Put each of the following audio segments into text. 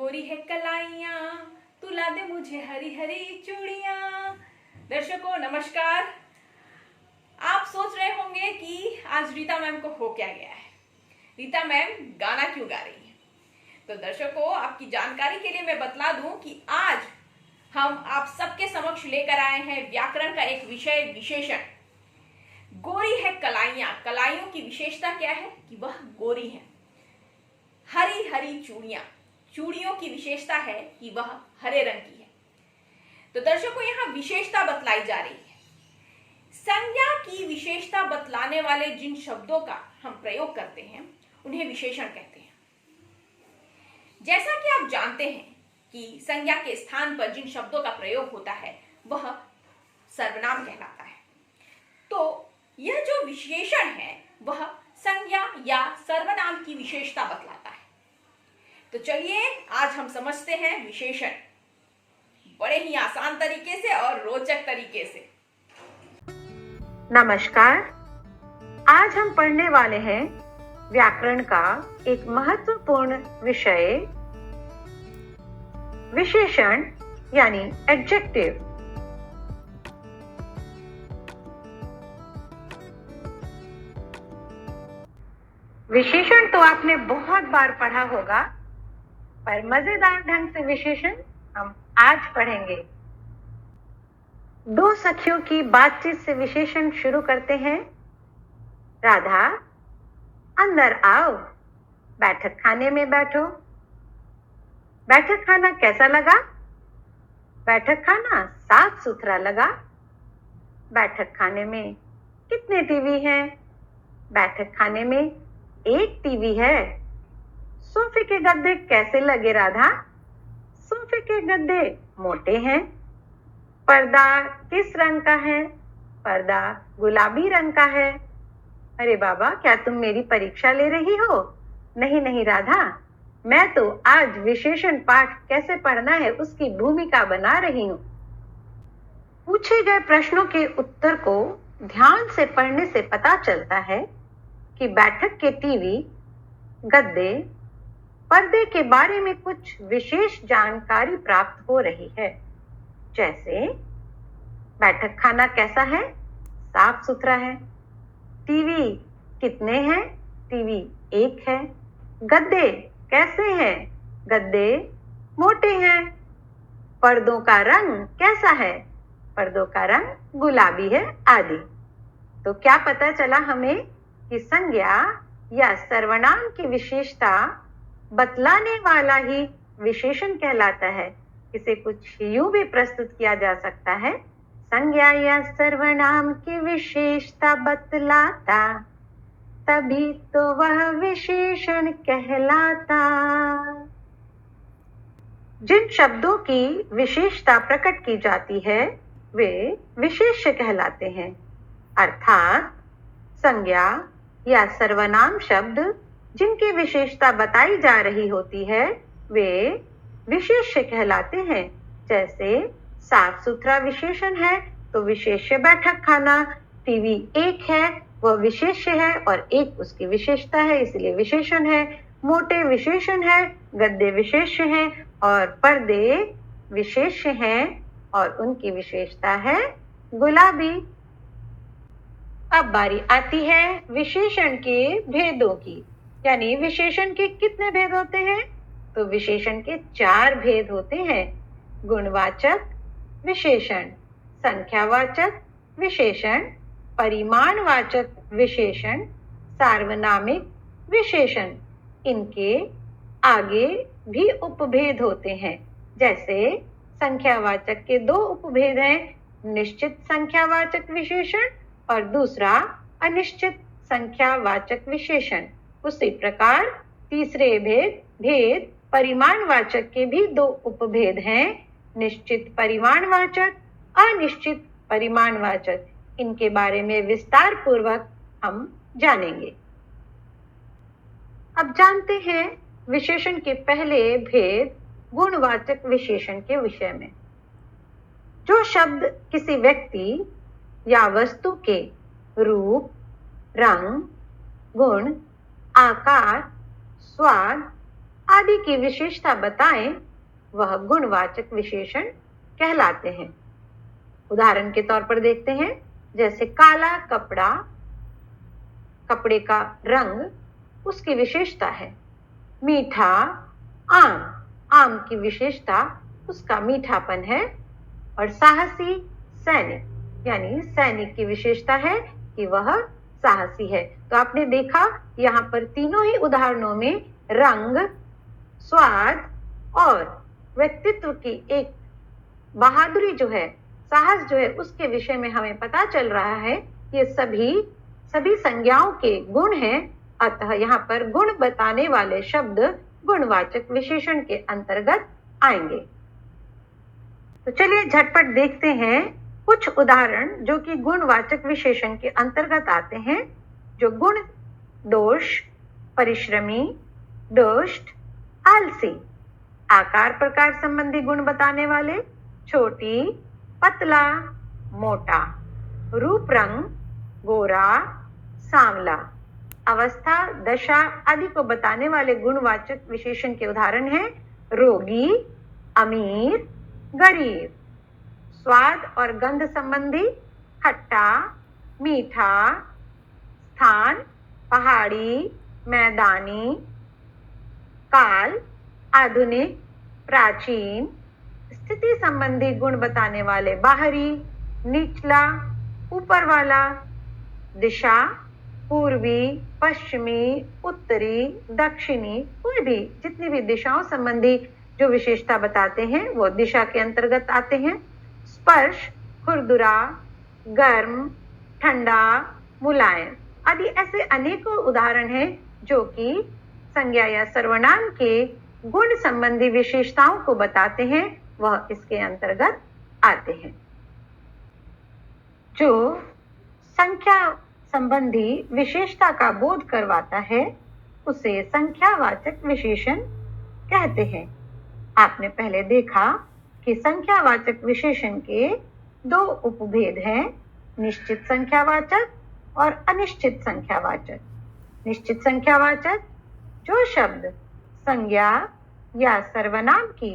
गोरी है कलाइयाँ, तू ला दे मुझे हरी हरी चूड़ियाँ। दर्शकों नमस्कार। आप सोच रहे होंगे कि आज रीता मैम को हो क्या गया है, रीता मैम गाना क्यों गा रही है। तो दर्शकों आपकी जानकारी के लिए मैं बतला दूं कि आज हम आप सबके समक्ष लेकर आए हैं व्याकरण का एक विषय विशेषण। गोरी है कलाइयाँ। कलाइयों की विशेषता क्या है कि वह गोरी है। हरी हरी चूड़ियां, चूड़ियों की विशेषता है कि वह हरे रंग की है। तो दर्शकों यहाँ विशेषता बतलाई जा रही है। संज्ञा की विशेषता बतलाने वाले जिन शब्दों का हम प्रयोग करते हैं उन्हें विशेषण कहते हैं। जैसा कि आप जानते हैं कि संज्ञा के स्थान पर जिन शब्दों का प्रयोग होता है वह सर्वनाम कहलाता है। तो यह जो विशेषण है वह संज्ञा या सर्वनाम की विशेषता बतलाता है। तो चलिए आज हम समझते हैं विशेषण बड़े ही आसान तरीके से और रोचक तरीके से। नमस्कार। आज हम पढ़ने वाले हैं व्याकरण का एक महत्वपूर्ण विषय विशेषण यानी एडजेक्टिव। विशेषण तो आपने बहुत बार पढ़ा होगा, पर मजेदार ढंग से विशेषण हम आज पढ़ेंगे। दो सखियों की बातचीत से विशेषण शुरू करते हैं। राधा, अंदर आओ, बैठक खाने में बैठो। बैठक खाना कैसा लगा? बैठक खाना साफ सुथरा लगा। बैठक खाने में कितने टीवी हैं? बैठक खाने में एक टीवी है। सोफे के गद्दे कैसे लगे राधा? सोफे के गद्दे मोटे हैं। पर्दा किस रंग का है? पर्दा गुलाबी रंग का है। अरे बाबा, क्या तुम मेरी परीक्षा ले रही हो? नहीं नहीं राधा, मैं तो आज विशेषण पाठ कैसे पढ़ना है उसकी भूमिका बना रही हूँ। पूछे गए प्रश्नों के उत्तर को ध्यान से पढ़ने से पता चलता है कि बैठक के टीवी, गद्दे, पर्दे के बारे में कुछ विशेष जानकारी प्राप्त हो रही है। जैसे बैठक खाना कैसा है? साफ सुथरा है। टीवी कितने हैं? टीवी एक है। गद्दे कैसे हैं? गद्दे मोटे हैं। पर्दों का रंग कैसा है? पर्दों का रंग गुलाबी है, आदि। तो क्या पता चला हमें कि संज्ञा या सर्वनाम की विशेषता बतलाने वाला ही विशेषण कहलाता है। इसे कुछ यूं भी प्रस्तुत किया जा सकता है, संज्ञा या सर्वनाम की विशेषता बतलाता, तभी तो वह विशेषण कहलाता। जिन शब्दों की विशेषता प्रकट की जाती है वे विशेष्य कहलाते हैं। अर्थात संज्ञा या सर्वनाम शब्द जिनकी विशेषता बताई जा रही होती है वे विशेष्य कहलाते हैं। जैसे साफ सुथरा विशेषण है तो विशेष्य बैठक खाना। टीवी एक है, वह विशेष्य है और एक उसकी विशेषता है, इसलिए विशेषण है। मोटे विशेषण है, गद्दे विशेष्य हैं और पर्दे विशेष्य हैं और उनकी विशेषता है गुलाबी। अब बारी आती है विशेषण के भेदों की, यानी विशेषण के कितने भेद होते हैं? तो विशेषण के 4 भेद होते हैं। गुणवाचक विशेषण, संख्यावाचक विशेषण, परिमाणवाचक विशेषण, सार्वनामिक विशेषण। इनके आगे भी उपभेद होते हैं। जैसे संख्यावाचक के 2 उपभेद हैं, निश्चित संख्यावाचक विशेषण और दूसरा अनिश्चित संख्यावाचक विशेषण। उसी प्रकार तीसरे भेद परिमाणवाचक के भी 2 उपभेद हैं, निश्चित परिमाणवाचक, अनिश्चित परिमाणवाचक। इनके बारे में विस्तार पूर्वक हम जानेंगे। अब जानते हैं विशेषण के पहले भेद गुणवाचक विशेषण के विषय में। जो शब्द किसी व्यक्ति या वस्तु के रूप, रंग, गुण, आकार, स्वाद आदि की विशेषता बताएं, वह गुणवाचक विशेषण कहलाते हैं। उदाहरण के तौर पर देखते हैं, जैसे काला कपड़ा, कपड़े का रंग उसकी विशेषता है। मीठा आम, आम की विशेषता उसका मीठापन है। और साहसी सैनिक, यानी सैनिक की विशेषता है कि वह साहसी है। तो आपने देखा यहाँ पर तीनों ही उदाहरणों में रंग, स्वाद और व्यक्तित्व की एक बहादुरी जो है, साहस जो है, उसके विषय में हमें पता चल रहा है। ये सभी संज्ञाओं के गुण हैं। अतः यहाँ पर गुण बताने वाले शब्द गुणवाचक विशेषण के अंतर्गत आएंगे। तो चलिए झटपट देखते हैं कुछ उदाहरण जो कि गुणवाचक विशेषण के अंतर्गत आते हैं। जो गुण: दोष, परिश्रमी, दुष्ट, आलसी। आकार प्रकार संबंधी गुण बताने वाले: छोटी, पतला, मोटा। रूप रंग: गोरा, सांवला। अवस्था, दशा आदि को बताने वाले गुणवाचक विशेषण के उदाहरण हैं: रोगी, अमीर, गरीब। स्वाद और गंध संबंधी: खट्टा, मीठा। स्थान: पहाड़ी, मैदानी। काल: आधुनिक, प्राचीन। स्थिति संबंधी गुण बताने वाले: बाहरी, निचला, ऊपर वाला। दिशा: पूर्वी, पश्चिमी, उत्तरी, दक्षिणी। कोई भी जितनी भी दिशाओं संबंधी जो विशेषता बताते हैं वो दिशा के अंतर्गत आते हैं। स्पर्श: खुरदुरा, गर्म, ठंडा, मुलायम आदि ऐसे अनेकों उदाहरण हैं जो कि संज्ञा या सर्वनाम के गुण संबंधी विशेषताओं को बताते हैं, वह इसके अंतर्गत आते हैं। जो संख्या संबंधी विशेषता का बोध करवाता है उसे संख्यावाचक विशेषण कहते हैं। आपने पहले देखा कि संख्यावाचक विशेषण के दो उपभेद हैं: निश्चित संख्यावाचक और अनिश्चित संख्यावाचक। निश्चित संख्यावाचक: जो शब्द संज्ञा या सर्वनाम की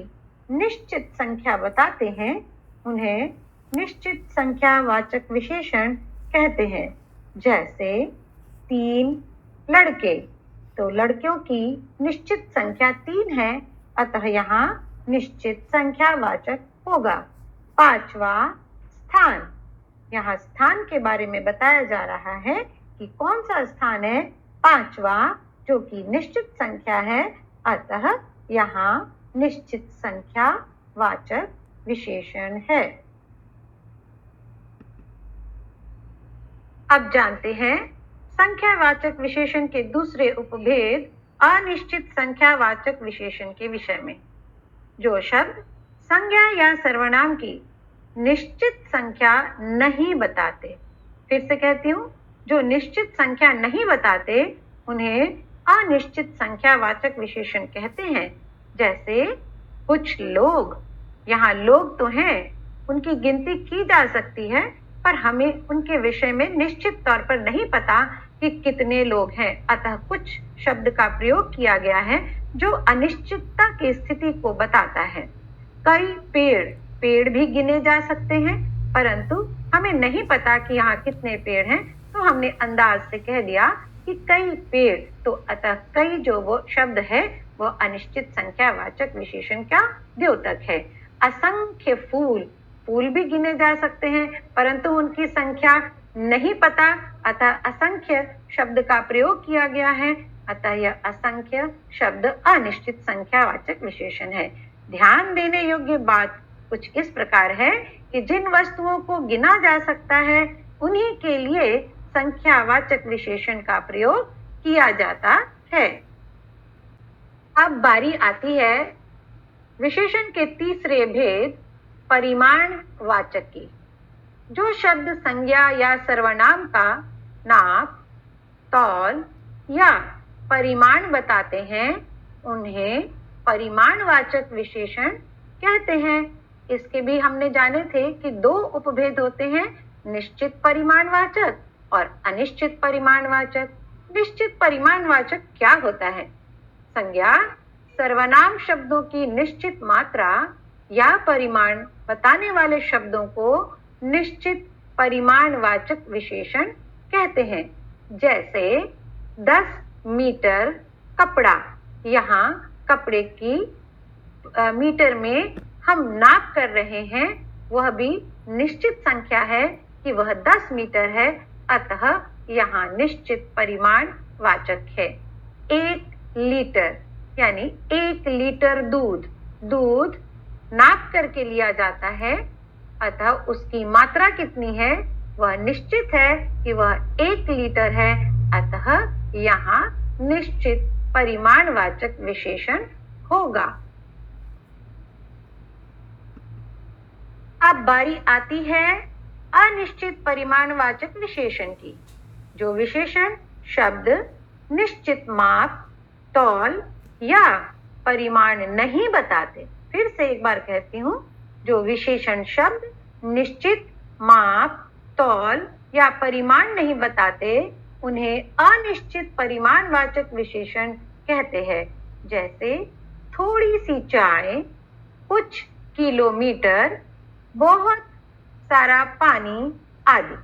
निश्चित संख्या बताते हैं उन्हें निश्चित संख्यावाचक विशेषण कहते हैं। जैसे 3 लड़के, तो लड़कियों की निश्चित संख्या 3 है, अतः यहाँ निश्चित संख्यावाचक होगा। 5वां स्थान, यहाँ स्थान के बारे में बताया जा रहा है कि कौन सा स्थान है 5वां, जो कि निश्चित संख्या है, अतः यहाँ निश्चित संख्यावाचक विशेषण है। अब जानते हैं संख्यावाचक विशेषण के दूसरे उपभेद अनिश्चित संख्यावाचक विशेषण के विषय में। जो शब्द संज्ञा या सर्वनाम की निश्चित संख्या नहीं बताते, फिर से कहती हूँ, जो निश्चित संख्या नहीं बताते उन्हें अनिश्चित संख्यावाचक विशेषण कहते हैं। जैसे कुछ लोग, यहाँ लोग तो हैं, उनकी गिनती की जा सकती है, पर हमें उनके विषय में निश्चित तौर पर नहीं पता कि कितने लोग हैं, अतः कुछ शब्द का प्रयोग किया गया है जो अनिश्चितता की स्थिति को बताता है। कई पेड़ भी गिने जा सकते हैं, परंतु हमें नहीं पता कि यहाँ कितने पेड़ हैं, तो हमने अंदाज से कह दिया कि कई पेड़, तो अतः कई जो वो शब्द है वो अनिश्चित संख्यावाचक विशेषण का द्योतक है। असंख्य फूल भी गिने जा सकते हैं, परंतु उनकी संख्या नहीं पता, अतः असंख्य शब्द का प्रयोग किया गया है, अतः यह असंख्य शब्द अनिश्चित संख्यावाचक विशेषण है। ध्यान देने योग्य बात कुछ इस प्रकार है कि जिन वस्तुओं को गिना जा सकता है उन्हीं के लिए संख्यावाचक विशेषण का प्रयोग किया जाता है। अब बारी आती है विशेषण के तीसरे भेद परिमाणवाचक की। जो शब्द संज्ञा या सर्वनाम का नाप, तौल या परिमाण बताते हैं उन्हें परिमाणवाचक विशेषण कहते हैं। इसके भी हमने जाने थे कि दो उपभेद होते हैं, निश्चित परिमाणवाचक और अनिश्चित परिमाणवाचक। निश्चित परिमाणवाचक क्या होता है? संज्ञा सर्वनाम शब्दों की निश्चित मात्रा या परिमाण बताने वाले शब्दों को निश्चित परिमाणवाचक विशेषण कहते हैं। जैसे 10 मीटर कपड़ा, यहाँ कपड़े की मीटर में हम नाप कर रहे हैं, वह भी निश्चित संख्या है कि वह 10 मीटर है, अतः यहाँ निश्चित परिमाण वाचक है। 1 लीटर यानी 1 लीटर दूध नाप करके लिया जाता है, अतः उसकी मात्रा कितनी है वह निश्चित है कि वह 1 लीटर है, अतः यहाँ निश्चित परिमाणवाचक विशेषण होगा। अब बारी आती है अनिश्चित परिमाणवाचक विशेषण की। जो विशेषण शब्द निश्चित माप, तौल या परिमाण नहीं बताते, फिर से एक बार कहती हूँ, जो विशेषण शब्द निश्चित माप, तौल या परिमाण नहीं बताते, उन्हें अनिश्चित परिमाणवाचक विशेषण कहते हैं। जैसे थोड़ी सी चाय, कुछ किलोमीटर, बहुत सारा पानी आदि।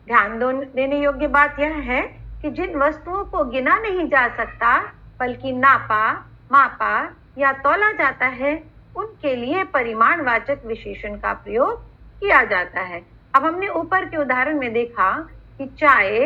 ध्यान देने योग्य बात यह है कि जिन वस्तुओं को गिना नहीं जा सकता बल्कि नापा, मापा या तौला जाता है, उनके लिए परिमाणवाचक विशेषण का प्रयोग किया जाता है। अब हमने ऊपर के उदाहरण में देखा कि चाय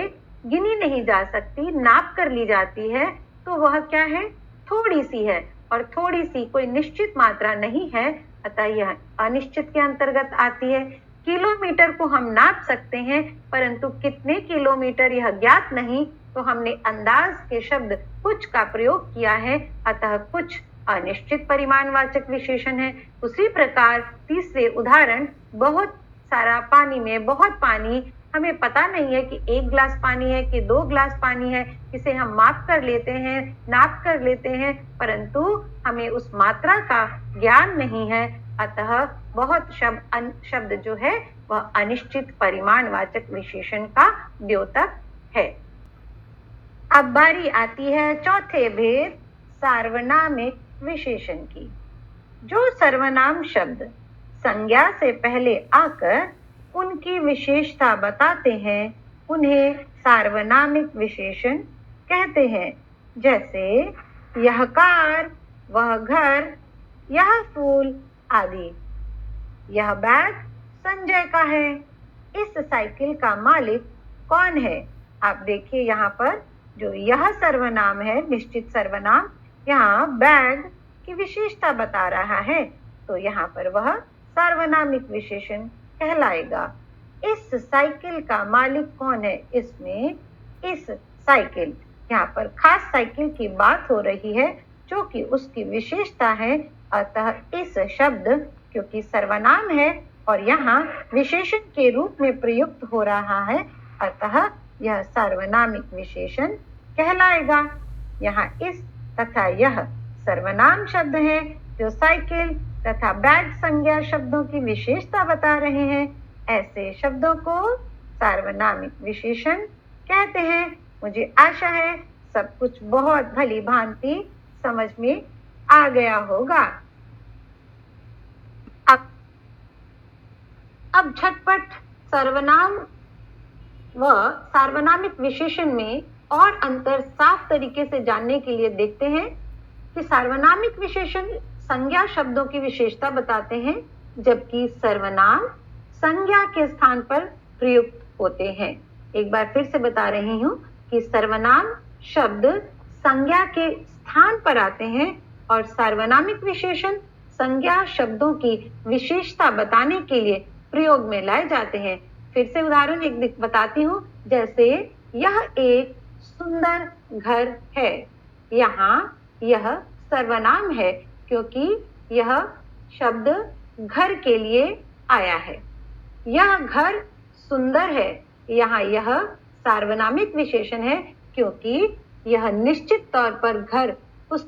गिनी नहीं जा सकती, नाप कर ली जाती है, तो वह क्या है, थोड़ी सी है, और थोड़ी सी कोई निश्चित मात्रा नहीं है, अतः यह अनिश्चित के अंतर्गत आती है। किलोमीटर को हम नाप सकते हैं, परंतु कितने किलोमीटर यह ज्ञात नहीं, तो हमने अंदाज के शब्द कुछ का प्रयोग किया है, अतः कुछ अनिश्चित परिमाणवाचक विशेषण है। उसी प्रकार तीसरे उदाहरण, बहुत सारा पानी में बहुत पानी, हमें पता नहीं है कि 1 गिलास पानी है कि 2 गिलास पानी है, इसे हम माप कर लेते हैं, नाप कर लेते हैं, परंतु हमें उस मात्रा का ज्ञान नहीं है, अतः बहुत शब्द जो है वह अनिश्चित परिमाणवाचक विशेषण का द्योतक है। अब बारी आती है चौथे भेद सार्वनामिक विशेषण की। जो सर्वनाम शब्द संज्ञा से पहले आकर उनकी विशेषता बताते हैं, उन्हें सार्वनामिक विशेषण कहते हैं। जैसे यह कार, वह घर, यह फूल आदि। यह बैग संजय का है। इस साइकिल का मालिक कौन है? आप देखिए यहाँ पर जो यह सर्वनाम है, निश्चित सर्वनाम, यहाँ बैग की विशेषता बता रहा है, तो यहाँ पर वह सार्वनामिक विशेषण कहलाएगा। इस साइकिल का मालिक कौन है? इसमें इस साइकिल, यहाँ पर खास साइकिल की बात हो रही है जो कि उसकी विशेषता है, अतः इस शब्द क्योंकि सर्वनाम है और यहाँ विशेषण के रूप में प्रयुक्त हो रहा है, अतः यह सार्वनामिक विशेषण कहलाएगा। यहाँ इस तथा यह सर्वनाम शब्द है जो साइकिल तथा बैग संज्ञा शब्दों की विशेषता बता रहे हैं। ऐसे शब्दों को सार्वनामिक विशेषण कहते हैं। मुझे आशा है सब कुछ बहुत भली भांति समझ में आ गया होगा। अब झटपट सर्वनाम व सार्वनामिक विशेषण में और अंतर साफ तरीके से जानने के लिए देखते हैं कि सार्वनामिक विशेषण संज्ञा शब्दों की विशेषता बताते हैं, जबकि सर्वनाम संज्ञा के स्थान पर प्रयुक्त होते हैं। एक बार फिर से बता रही हूँ कि सर्वनाम शब्द संज्ञा के स्थान पर आते हैं और सार्वनामिक विशेषण संज्ञा शब्दों की विशेषता बताने के लिए प्रयोग में लाए जाते हैं। फिर से उदाहरण एक बताती हूँ, जैसे यह एक सुंदर घर है। यहाँ यह सर्वनाम है क्योंकि यह शब्द घर के लिए आया है। यह घर सुंदर है, यहाँ यह सार्वनामिक विशेषण है क्योंकि यह निश्चित तौर पर घर, उस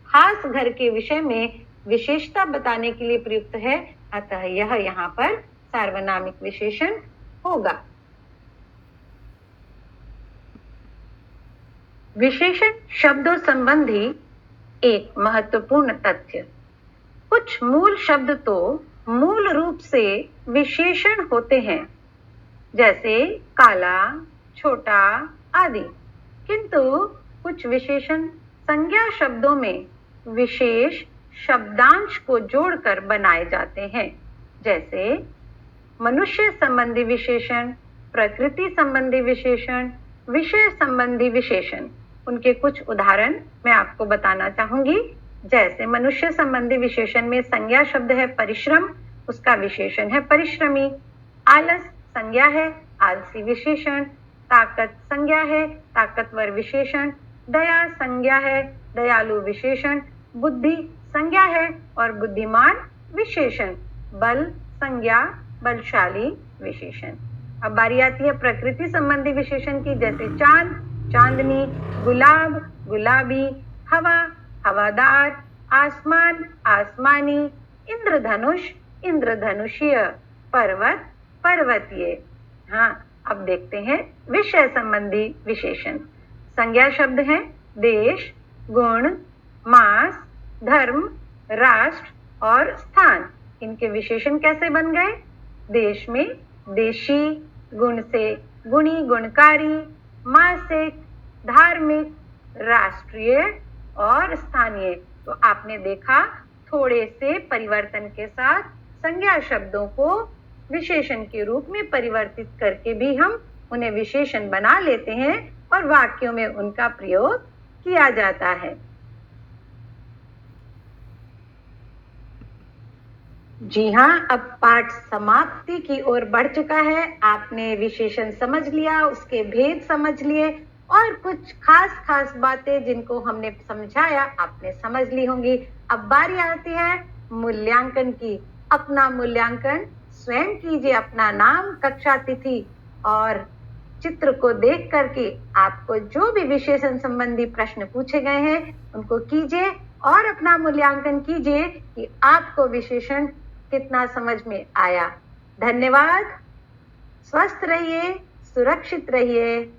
खास घर के विषय में विशेषता बताने के लिए प्रयुक्त है, अतः यह यहाँ पर सार्वनामिक विशेषण होगा। विशेषण शब्दों संबंधी एक महत्वपूर्ण तथ्य। कुछ मूल शब्द तो मूल रूप से विशेषण होते हैं, जैसे काला, छोटा आदि, किंतु कुछ विशेषण संज्ञा शब्दों में विशेष शब्दांश को जोड़कर बनाए जाते हैं, जैसे मनुष्य संबंधी विशेषण, प्रकृति संबंधी विशेषण, विषय संबंधी विशेषण। उनके कुछ उदाहरण मैं आपको बताना चाहूंगी। जैसे मनुष्य संबंधी विशेषण में संज्ञा शब्द है परिश्रम, उसका विशेषण है परिश्रमी। आलस संज्ञा है आलसी विशेषण। ताकत संज्ञा है ताकतवर विशेषण। दया संज्ञा है दयालु विशेषण। बुद्धि संज्ञा है और बुद्धिमान विशेषण। बल संज्ञा बलशाली विशेषण। अब बारी आती है प्रकृति संबंधी विशेषण की, जैसे चांद चांदनी, गुलाब गुलाबी, हवा हवादार, आसमान आसमानी, इंद्रधनुष इंद्रधनुषीय, पर्वत पर्वतीय। हाँ, अब देखते हैं विषय संबंधी विशेषण। संज्ञा शब्द हैं देश, गुण, मास, धर्म, राष्ट्र और स्थान। इनके विशेषण कैसे बन गए? देश में देशी, गुण से गुणी गुणकारी, मासिक धार्मिक, राष्ट्रीय और स्थानीय। तो आपने देखा, थोड़े से परिवर्तन के साथ संज्ञा शब्दों को विशेषण के रूप में परिवर्तित करके भी हम उन्हें विशेषण बना लेते हैं और वाक्यों में उनका प्रयोग किया जाता है। जी हाँ, अब पाठ समाप्ति की ओर बढ़ चुका है। आपने विशेषण समझ लिया, उसके भेद समझ लिए और कुछ खास बातें जिनको हमने समझाया आपने समझ ली होंगी। अब बारी आती है मूल्यांकन की। अपना मूल्यांकन स्वयं कीजिए। अपना नाम, कक्षा, तिथि और चित्र को देख करके आपको जो भी विशेषण संबंधी प्रश्न पूछे गए हैं उनको कीजिए और अपना मूल्यांकन कीजिए कि आपको विशेषण कितना समझ में आया। धन्यवाद। स्वस्थ रहिए, सुरक्षित रहिए।